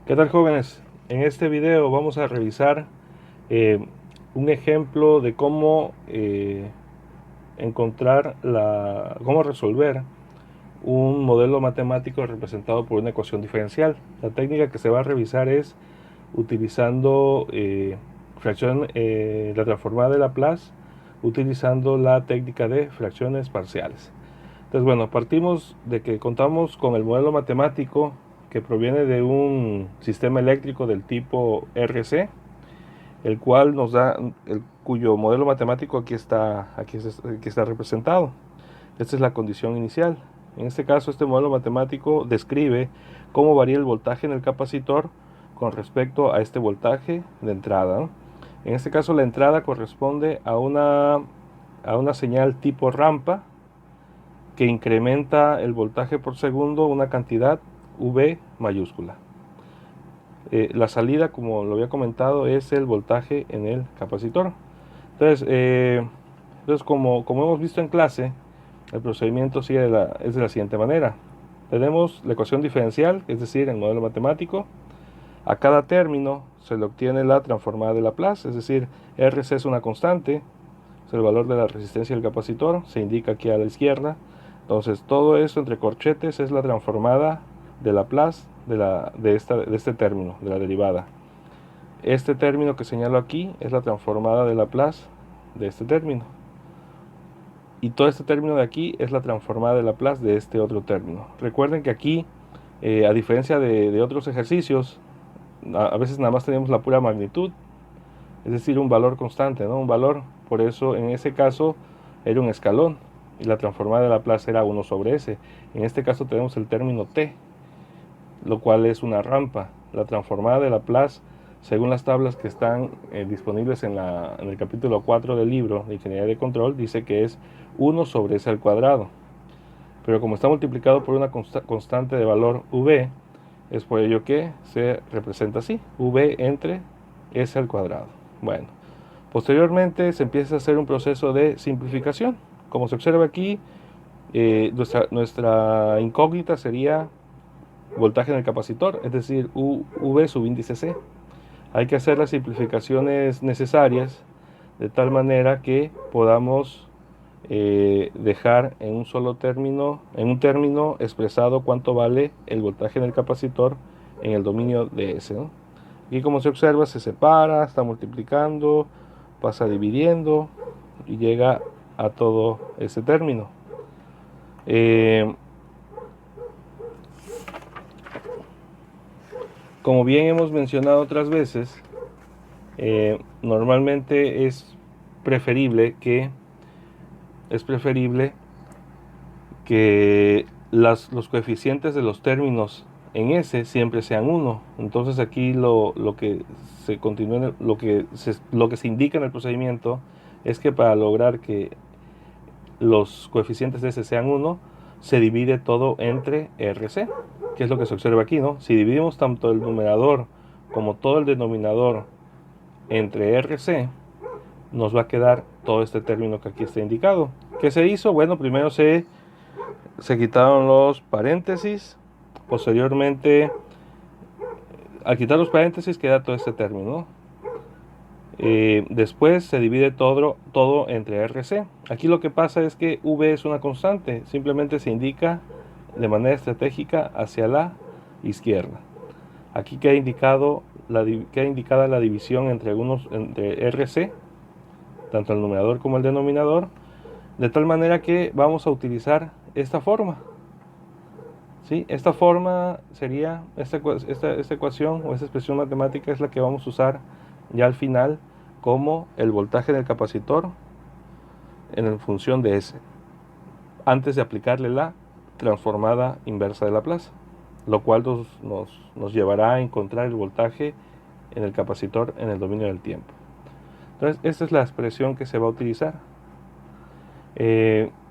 ¿Qué tal, jóvenes? En este video vamos a revisar eh, un ejemplo de cómo cómo resolver un modelo matemático representado por una ecuación diferencial. La técnica que se va a revisar es utilizando la transformada de Laplace, utilizando la técnica de fracciones parciales. Entonces, bueno, partimos de que contamos con el modelo matemático que proviene de un sistema eléctrico del tipo RC, el cual nos da, cuyo modelo matemático aquí está representado. Esta es la condición inicial. En este caso, este modelo matemático describe cómo varía el voltaje en el capacitor con respecto a este voltaje de entrada, ¿no? En este caso, la entrada corresponde a una señal tipo rampa que incrementa el voltaje por segundo una cantidad V mayúscula. La salida, como lo había comentado, es el voltaje en el capacitor. Entonces, como hemos visto en clase, el procedimiento es de la siguiente manera. Tenemos la ecuación diferencial, es decir, el modelo matemático. A cada término se le obtiene la transformada de Laplace, es decir, RC es una constante, es el valor de la resistencia del capacitor, se indica aquí a la izquierda. Entonces, todo eso entre corchetes es la transformada de Laplace de este término, de la derivada. Este término que señalo aquí es la transformada de Laplace de este término. Y todo este término de aquí es la transformada de Laplace de este otro término. Recuerden que aquí, a diferencia de otros ejercicios, a veces nada más tenemos la pura magnitud, es decir, un valor constante, ¿no? Un valor, por eso en ese caso era un escalón y la transformada de Laplace era 1 sobre s. En este caso tenemos el término t, lo cual es una rampa. La transformada de Laplace, según las tablas que están disponibles en el capítulo 4 del libro de Ingeniería de Control, dice que es 1 sobre s al cuadrado. Pero como está multiplicado por una constante de valor v, es por ello que se representa así, v entre s al cuadrado. Bueno, posteriormente se empieza a hacer un proceso de simplificación. Como se observa aquí, nuestra incógnita sería voltaje en el capacitor, es decir, V subíndice C. Hay que hacer las simplificaciones necesarias de tal manera que podamos dejar en un solo término, en un término expresado cuánto vale el voltaje en el capacitor en el dominio de S, ¿no? Y como se observa, se separa, está multiplicando, pasa dividiendo y llega a todo ese término. Como bien hemos mencionado otras veces, normalmente preferible que es preferible que los coeficientes de los términos en S siempre sean 1. Entonces aquí lo que se continúa, lo que se indica en el procedimiento es que para lograr que los coeficientes de S sean 1, se divide todo entre RC, que es lo que se observa aquí, ¿no? Si dividimos tanto el numerador como todo el denominador entre RC, nos va a quedar todo este término que aquí está indicado. ¿Qué se hizo? Bueno, primero se quitaron los paréntesis, posteriormente, al quitar los paréntesis queda todo este término. Después se divide todo entre RC. Aquí lo que pasa es que V es una constante, simplemente se indica de manera estratégica hacia la izquierda. Aquí queda indicada la división entre RC, tanto el numerador como el denominador, de tal manera que vamos a utilizar esta forma. ¿Sí? Esta forma sería, esta ecuación o esta expresión matemática es la que vamos a usar ya al final como el voltaje del capacitor en función de S, antes de aplicarle la transformada inversa de Laplace, lo cual nos llevará a encontrar el voltaje en el capacitor en el dominio del tiempo. Entonces, esta es la expresión que se va a utilizar.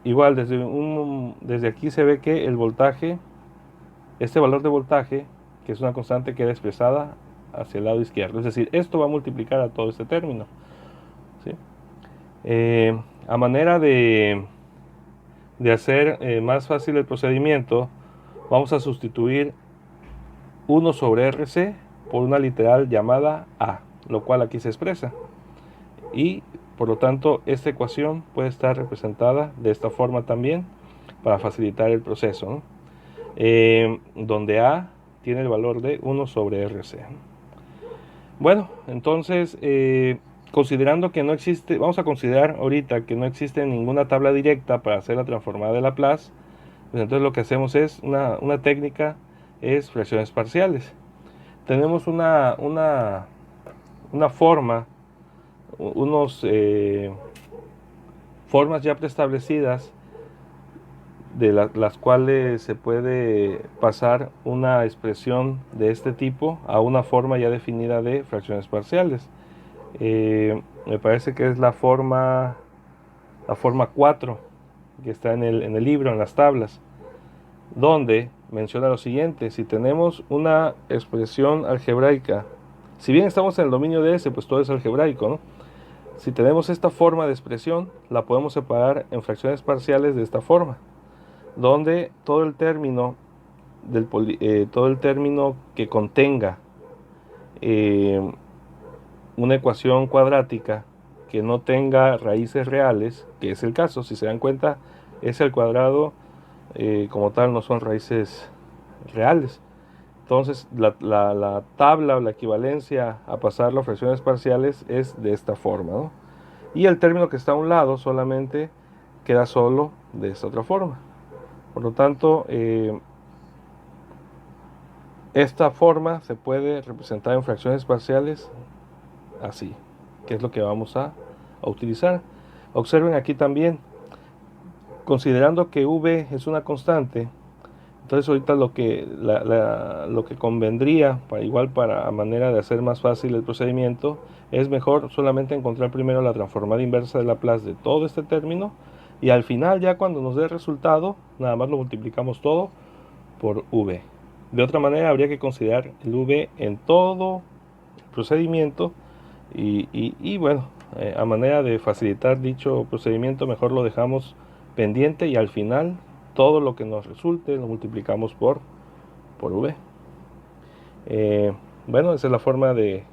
Igual, desde aquí se ve que el voltaje, este valor de voltaje, que es una constante, queda expresada hacia el lado izquierdo. Es decir, esto va a multiplicar a todo este término, ¿sí? A manera de hacer más fácil el procedimiento, vamos a sustituir 1 sobre RC por una literal llamada A, lo cual aquí se expresa. Y por lo tanto esta ecuación puede estar representada de esta forma también para facilitar el proceso, ¿no? Donde A tiene el valor de 1 sobre RC. Bueno, entonces considerando que no existe, vamos a considerar ahorita que no existe ninguna tabla directa para hacer la transformada de Laplace, pues entonces lo que hacemos es una técnica, es fracciones parciales. Tenemos una forma, unos formas ya preestablecidas de las cuales se puede pasar una expresión de este tipo a una forma ya definida de fracciones parciales. Me parece que es la forma 4 que está en el libro, en las tablas, donde menciona lo siguiente: si tenemos una expresión algebraica, si bien estamos en el dominio de S, pues todo es algebraico, ¿no? Si tenemos esta forma de expresión, la podemos separar en fracciones parciales de esta forma, donde todo el término que contenga una ecuación cuadrática que no tenga raíces reales, que es el caso, si se dan cuenta, S al cuadrado como tal no son raíces reales. Entonces la tabla o la equivalencia a pasarlo a fracciones parciales es de esta forma, ¿no? Y el término que está a un lado solamente queda solo de esta otra forma. Por lo tanto, esta forma se puede representar en fracciones parciales así, que es lo que vamos a utilizar. Observen aquí también, considerando que V es una constante, entonces ahorita lo que convendría, para manera de hacer más fácil el procedimiento, es mejor solamente encontrar primero la transformada inversa de Laplace de todo este término, y al final, ya cuando nos dé el resultado, nada más lo multiplicamos todo por V. De otra manera habría que considerar el V en todo el procedimiento, y bueno, a manera de facilitar dicho procedimiento, mejor lo dejamos pendiente, y al final todo lo que nos resulte lo multiplicamos por V. Bueno, esa es la forma es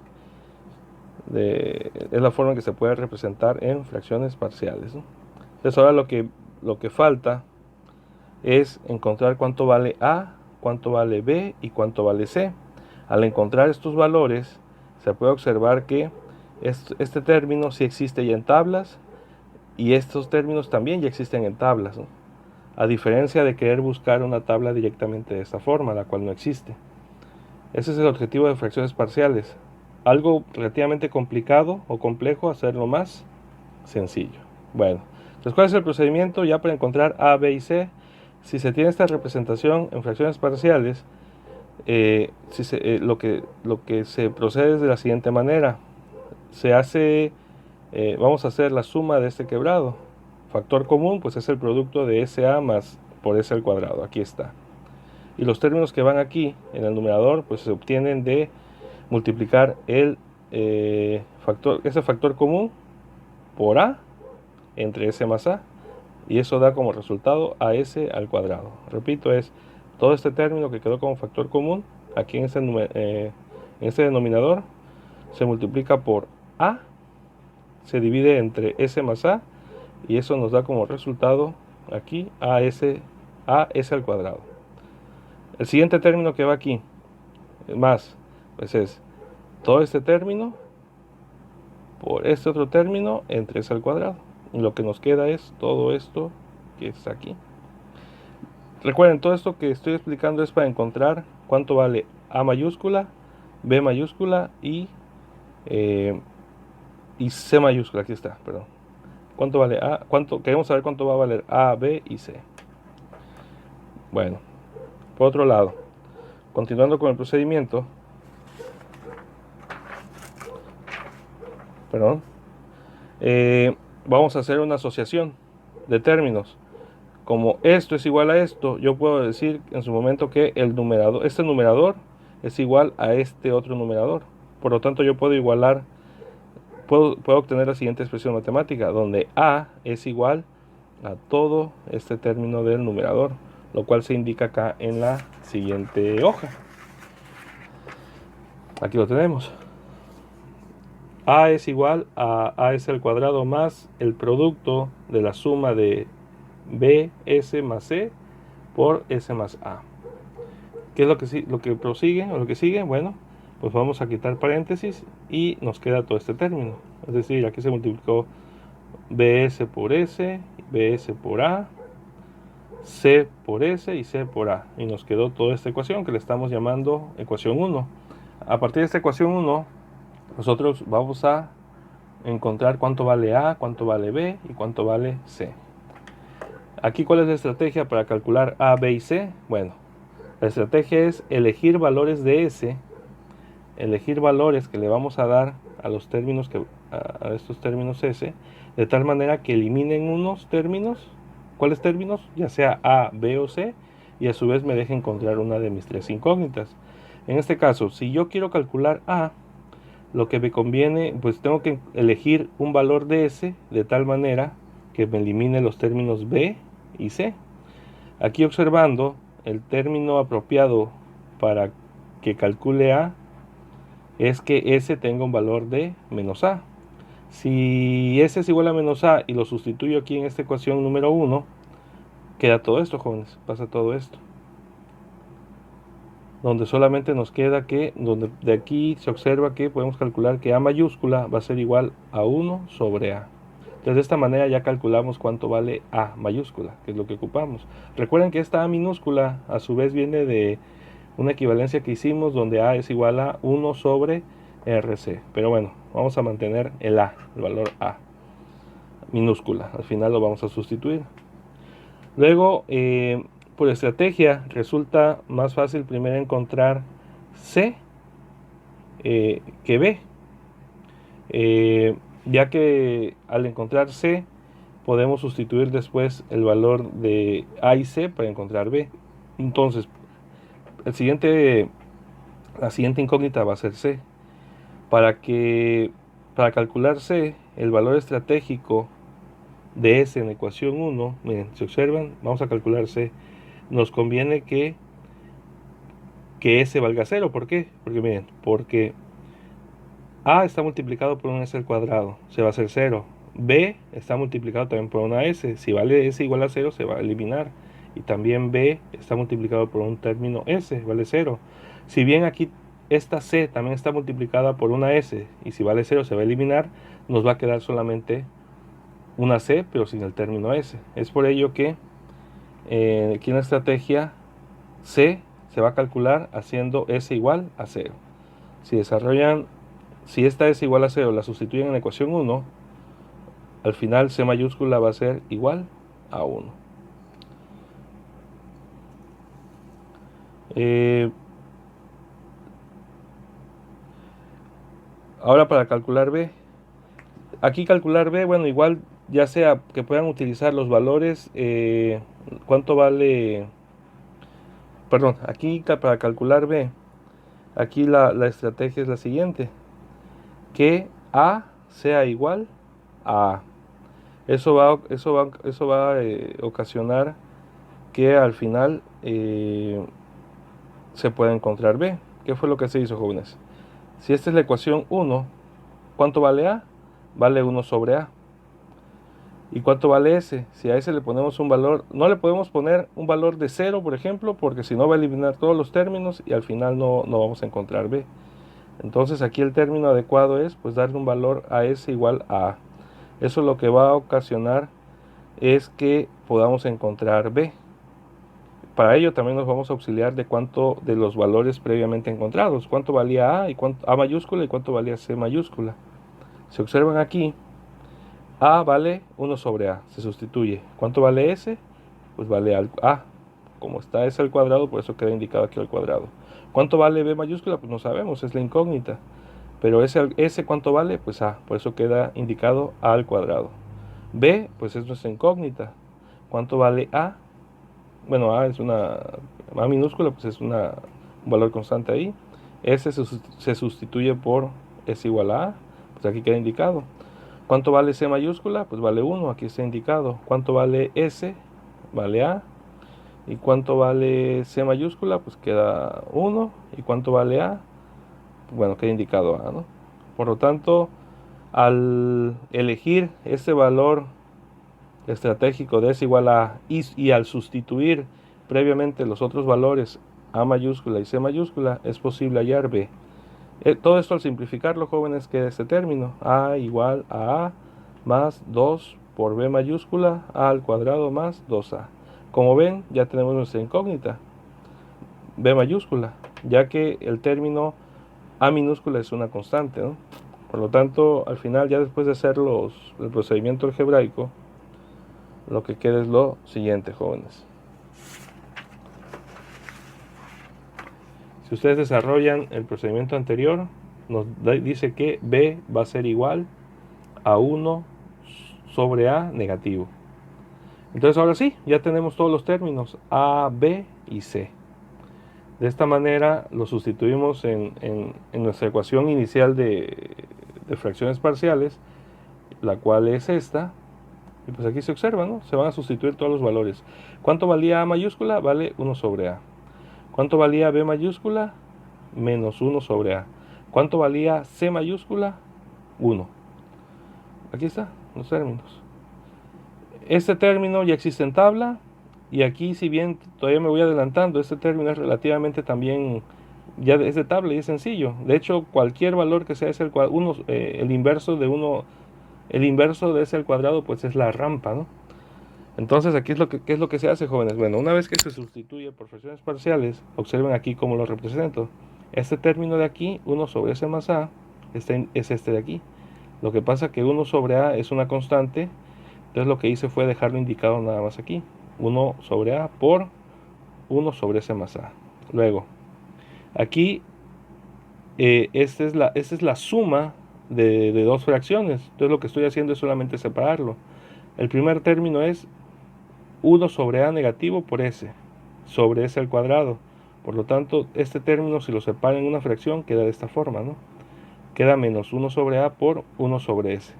la forma que se puede representar en fracciones parciales, ¿no? Entonces ahora lo que falta es encontrar cuánto vale A, cuánto vale B y cuánto vale C. Al encontrar estos valores, se puede observar que este término sí existe ya en tablas, y estos términos también ya existen en tablas, ¿no? A diferencia de querer buscar una tabla directamente de esta forma, la cual no existe. Ese es el objetivo de fracciones parciales. Algo relativamente complicado o complejo, hacerlo más sencillo. Bueno, entonces, ¿cuál es el procedimiento ya para encontrar A, B y C? Si se tiene esta representación en fracciones parciales, lo que se procede es de la siguiente manera. Vamos a hacer la suma de este quebrado. Factor común, pues es el producto de SA más por S al cuadrado. Aquí está. Y los términos que van aquí en el numerador, pues se obtienen de multiplicar ese factor común por A entre S más A, y eso da como resultado AS al cuadrado. Repito, es todo este término que quedó como factor común aquí en este denominador, se multiplica por A, se divide entre S más A, y eso nos da como resultado aquí AS al cuadrado. El siguiente término que va aquí, más, pues es todo este término por este otro término entre S al cuadrado. Y lo que nos queda es todo esto que está aquí. Recuerden, todo esto que estoy explicando es para encontrar cuánto vale A mayúscula, B mayúscula y C mayúscula. Aquí está, perdón. ¿Cuánto vale A? Queremos saber cuánto va a valer A, B y C. Bueno, por otro lado, continuando con el procedimiento, perdón, vamos a hacer una asociación de términos. Como esto es igual a esto, yo puedo decir en su momento que este numerador es igual a este otro numerador. Por lo tanto, yo puedo obtener la siguiente expresión matemática, donde A es igual a todo este término del numerador, lo cual se indica acá en la siguiente hoja. Aquí lo tenemos. A es igual a S al cuadrado más el producto de la suma de BS más C por S más A. ¿Qué es lo que prosigue o lo que sigue? Bueno, pues vamos a quitar paréntesis y nos queda todo este término. Es decir, aquí se multiplicó BS por S, BS por A, C por S y C por A. Y nos quedó toda esta ecuación que le estamos llamando ecuación 1. A partir de esta ecuación 1, nosotros vamos a encontrar cuánto vale A, cuánto vale B y cuánto vale C. Aquí, ¿cuál es la estrategia para calcular A, B y C? Bueno, la estrategia es elegir valores de S, elegir valores que le vamos a dar a los términos a estos términos S, de tal manera que eliminen unos términos. ¿Cuáles términos? Ya sea A, B o C, y a su vez me deje encontrar una de mis tres incógnitas. En este caso, si yo quiero calcular A, lo que me conviene, pues tengo que elegir un valor de S de tal manera que me elimine los términos B y C. Aquí observando, el término apropiado para que calcule A es que S tenga un valor de menos A. Si S es igual a menos A y lo sustituyo aquí en esta ecuación número 1, queda todo esto, jóvenes, pasa todo esto. Donde solamente nos queda que, donde de aquí se observa que podemos calcular que A mayúscula va a ser igual a 1 sobre A. Entonces de esta manera ya calculamos cuánto vale A mayúscula, que es lo que ocupamos. Recuerden que esta A minúscula a su vez viene de una equivalencia que hicimos donde A es igual a 1 sobre RC. Pero bueno, vamos a mantener el A, el valor A minúscula. Al final lo vamos a sustituir. Luego, por estrategia, resulta más fácil primero encontrar C que B. Ya que al encontrar C, podemos sustituir después el valor de A y C para encontrar B. Entonces, la siguiente incógnita va a ser C. Para calcular C, el valor estratégico de S en ecuación 1, miren, si observan, vamos a calcular C. Nos conviene que S valga 0. ¿Por qué? Porque A está multiplicado por un S al cuadrado, se va a hacer 0. B está multiplicado también por una S. Si vale S igual a 0, se va a eliminar. Y también B está multiplicado por un término S, vale 0. Si bien aquí esta C también está multiplicada por una S, y si vale 0 se va a eliminar, nos va a quedar solamente una C, pero sin el término S. Es por ello que aquí en la estrategia C se va a calcular haciendo S igual a 0. Si esta S igual a 0 la sustituyen en la ecuación 1, al final C mayúscula va a ser igual a 1. Ahora para calcular B. Aquí calcular B, bueno, igual ya sea que puedan utilizar los valores, cuánto vale, perdón, aquí para calcular B, aquí la estrategia es la siguiente, que A sea igual a A. Eso va a ocasionar que al final se pueda encontrar B. ¿Qué fue lo que se hizo, jóvenes? Si esta es la ecuación 1, ¿cuánto vale A? Vale 1 sobre A. ¿Y cuánto vale S? Si a S le ponemos un valor, no le podemos poner un valor de 0, por ejemplo, porque si no va a eliminar todos los términos y al final no vamos a encontrar B. Entonces aquí el término adecuado es pues darle un valor a S igual a A. Eso lo que va a ocasionar es que podamos encontrar B. Para ello también nos vamos a auxiliar de cuánto de los valores previamente encontrados, cuánto valía A, A mayúscula y cuánto valía C mayúscula. Si observan aquí, A vale 1 sobre A, se sustituye. ¿Cuánto vale S? Pues vale A. Como está S al cuadrado, por eso queda indicado aquí al cuadrado. ¿Cuánto vale B mayúscula? Pues no sabemos, es la incógnita. Pero S ¿cuánto vale? Pues A, por eso queda indicado A al cuadrado. B, pues es nuestra incógnita. ¿Cuánto vale A? Bueno, A es A minúscula, pues es un valor constante ahí. S se sustituye por S igual a A, pues aquí queda indicado. ¿Cuánto vale C mayúscula? Pues vale 1, aquí está indicado. ¿Cuánto vale S? Vale A. ¿Y cuánto vale C mayúscula? Pues queda 1. ¿Y cuánto vale A? bueno, queda indicado A, ¿no? Por lo tanto, al elegir este valor estratégico de S igual a A y al sustituir previamente los otros valores A mayúscula y C mayúscula, es posible hallar B. Todo esto al simplificarlo, jóvenes, queda este término: A igual a más 2 por B mayúscula, A al cuadrado más 2A. Como ven, ya tenemos nuestra incógnita, B mayúscula, ya que el término A minúscula es una constante, ¿no? Por lo tanto, al final, ya después de hacer el procedimiento algebraico, lo que queda es lo siguiente, jóvenes. Si ustedes desarrollan el procedimiento anterior, nos dice que B va a ser igual a 1 sobre A negativo. Entonces ahora sí, ya tenemos todos los términos A, B y C. De esta manera lo sustituimos en nuestra ecuación inicial de fracciones parciales, la cual es esta. Y pues aquí se observa, ¿no? Se van a sustituir todos los valores. ¿Cuánto valía A mayúscula? Vale 1 sobre A. ¿Cuánto valía B mayúscula? Menos 1 sobre A. ¿Cuánto valía C mayúscula? 1. Aquí está, los términos. Este término ya existe en tabla, y aquí, si bien todavía me voy adelantando, este término es relativamente también, ya es de tabla y es sencillo. De hecho, cualquier valor que sea el inverso de ese al cuadrado, pues es la rampa, ¿no? Entonces, aquí ¿qué es lo que se hace, jóvenes? Bueno, una vez que se sustituye por fracciones parciales, observen aquí cómo lo represento. Este término de aquí, 1 sobre S más A, es este de aquí. Lo que pasa que 1 sobre A es una constante, entonces lo que hice fue dejarlo indicado nada más aquí. 1 sobre A por 1 sobre S más A. Luego, aquí, esta es la suma de dos fracciones. Entonces lo que estoy haciendo es solamente separarlo. El primer término es 1 sobre A negativo por S, sobre S al cuadrado. Por lo tanto, este término, si lo separa en una fracción, queda de esta forma, ¿no? Queda menos 1 sobre A por 1 sobre S.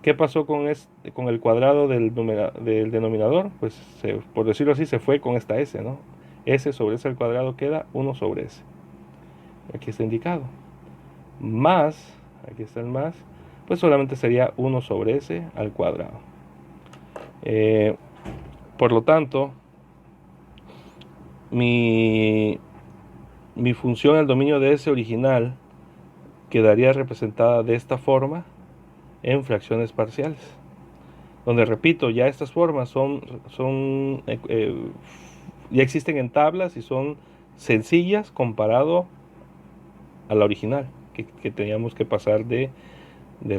¿Qué pasó con el cuadrado del denominador? Pues, por decirlo así, se fue con esta S, ¿no? S sobre S al cuadrado queda 1 sobre S. Aquí está indicado. Más, aquí está el más, pues solamente sería 1 sobre S al cuadrado. Por lo tanto, mi función al dominio de S original quedaría representada de esta forma en fracciones parciales, donde, repito, ya estas formas ya existen en tablas y son sencillas comparado a la original, que teníamos que pasar del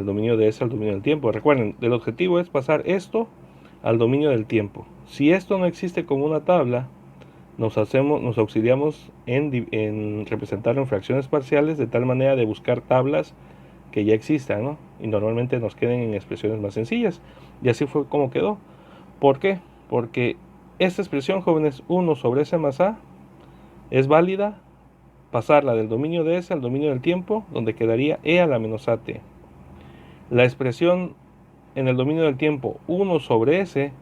dominio de S al dominio del tiempo. Recuerden, el objetivo es pasar esto al dominio del tiempo. Si esto no existe como una tabla, nos auxiliamos en representarlo en fracciones parciales, de tal manera de buscar tablas que ya existan, ¿no? Y normalmente nos queden en expresiones más sencillas. Y así fue como quedó. ¿Por qué? Porque esta expresión, jóvenes, 1 sobre S más A, es válida pasarla del dominio de S al dominio del tiempo, donde quedaría E a la menos AT. La expresión en el dominio del tiempo 1 sobre S,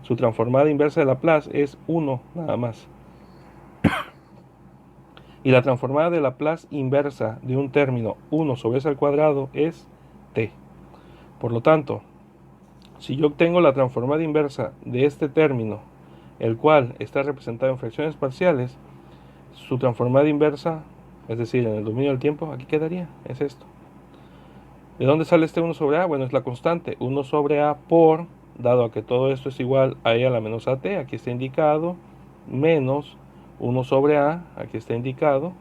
su transformada inversa de Laplace es 1 nada más. Y la transformada de Laplace inversa de un término 1 sobre S al cuadrado es T. Por lo tanto, si yo obtengo la transformada inversa de este término, el cual está representado en fracciones parciales, su transformada inversa, es decir, en el dominio del tiempo, aquí quedaría, es esto. ¿De dónde sale este 1 sobre A? Bueno, es la constante 1 sobre A por, dado a que todo esto es igual a E a la menos AT, aquí está indicado, menos 1 sobre A, aquí está indicado,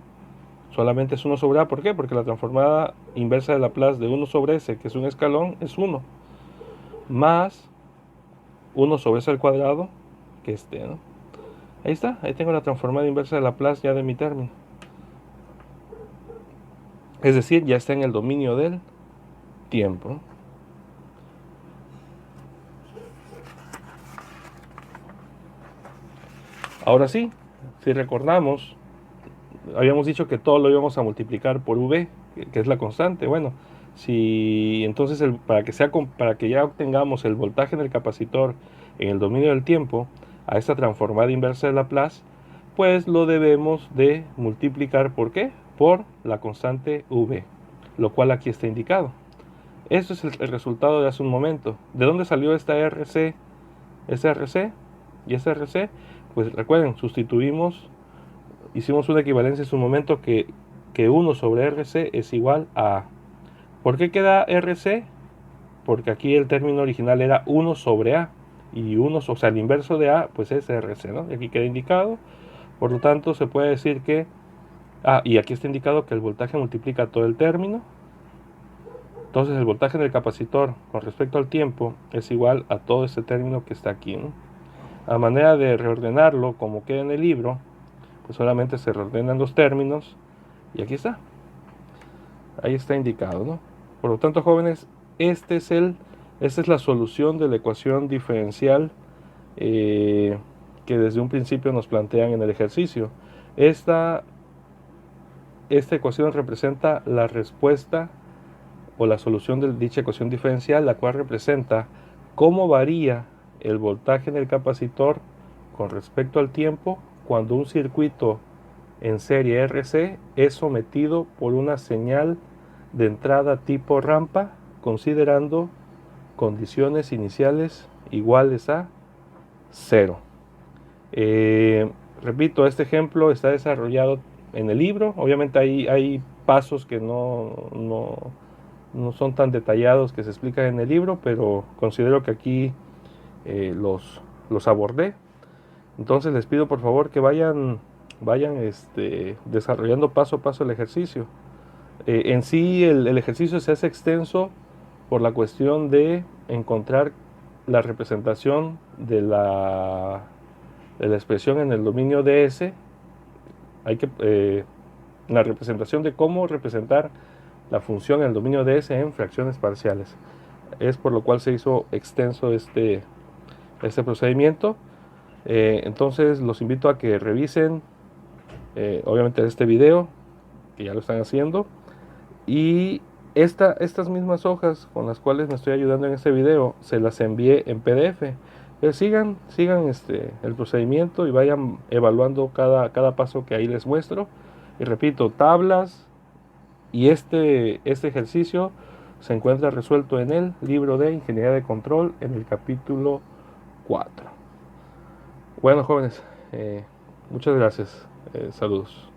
solamente es 1 sobre A. ¿Por qué? Porque la transformada inversa de Laplace de 1 sobre S, que es un escalón, es 1, más 1 sobre S al cuadrado, que ¿no? Ahí está, ahí tengo la transformada inversa de Laplace ya de mi término. Es decir, ya está en el dominio del tiempo. Ahora sí, si recordamos, habíamos dicho que todo lo íbamos a multiplicar por V, que es la constante. Bueno, si entonces para que ya obtengamos el voltaje del capacitor en el dominio del tiempo a esta transformada inversa de Laplace, pues lo debemos de multiplicar. ¿Por qué? por la constante V, lo cual aquí está indicado. Esto es el resultado de hace un momento. ¿De dónde salió esta RC, SRC y SRC? Pues recuerden, hicimos una equivalencia en su momento que 1 sobre RC es igual a A. ¿Por qué queda RC? Porque aquí el término original era 1 sobre A. Y 1, o sea, el inverso de A, pues es RC, ¿no? Y aquí queda indicado. Por lo tanto, se puede decir que... y aquí está indicado que el voltaje multiplica todo el término. Entonces el voltaje del capacitor con respecto al tiempo es igual a todo este término que está aquí, ¿no? A manera de reordenarlo, como queda en el libro, pues solamente se reordenan los términos y aquí está. Ahí está indicado, ¿no? Por lo tanto, jóvenes, esta es la solución de la ecuación diferencial que desde un principio nos plantean en el ejercicio. Esta ecuación representa la respuesta o la solución de dicha ecuación diferencial, la cual representa cómo varía el voltaje en el capacitor con respecto al tiempo cuando un circuito en serie RC es sometido por una señal de entrada tipo rampa, considerando condiciones iniciales iguales a 0. Repito, este ejemplo está desarrollado en el libro. Obviamente hay pasos que no son tan detallados que se explican en el libro, pero considero que aquí los abordé. Entonces les pido por favor que vayan desarrollando paso a paso el ejercicio. En sí el ejercicio se hace extenso por la cuestión de encontrar la representación de la expresión en el dominio DS. La representación de cómo representar la función en el dominio DS en fracciones parciales. Es por lo cual se hizo extenso este procedimiento. Entonces los invito a que revisen obviamente este video, que ya lo están haciendo, y estas mismas hojas con las cuales me estoy ayudando en este video se las envié en PDF. Sigan el procedimiento y vayan evaluando cada paso que ahí les muestro. Y repito, tablas y este ejercicio se encuentra resuelto en el libro de Ingeniería de Control en el capítulo 4. Bueno, jóvenes, muchas gracias. Saludos.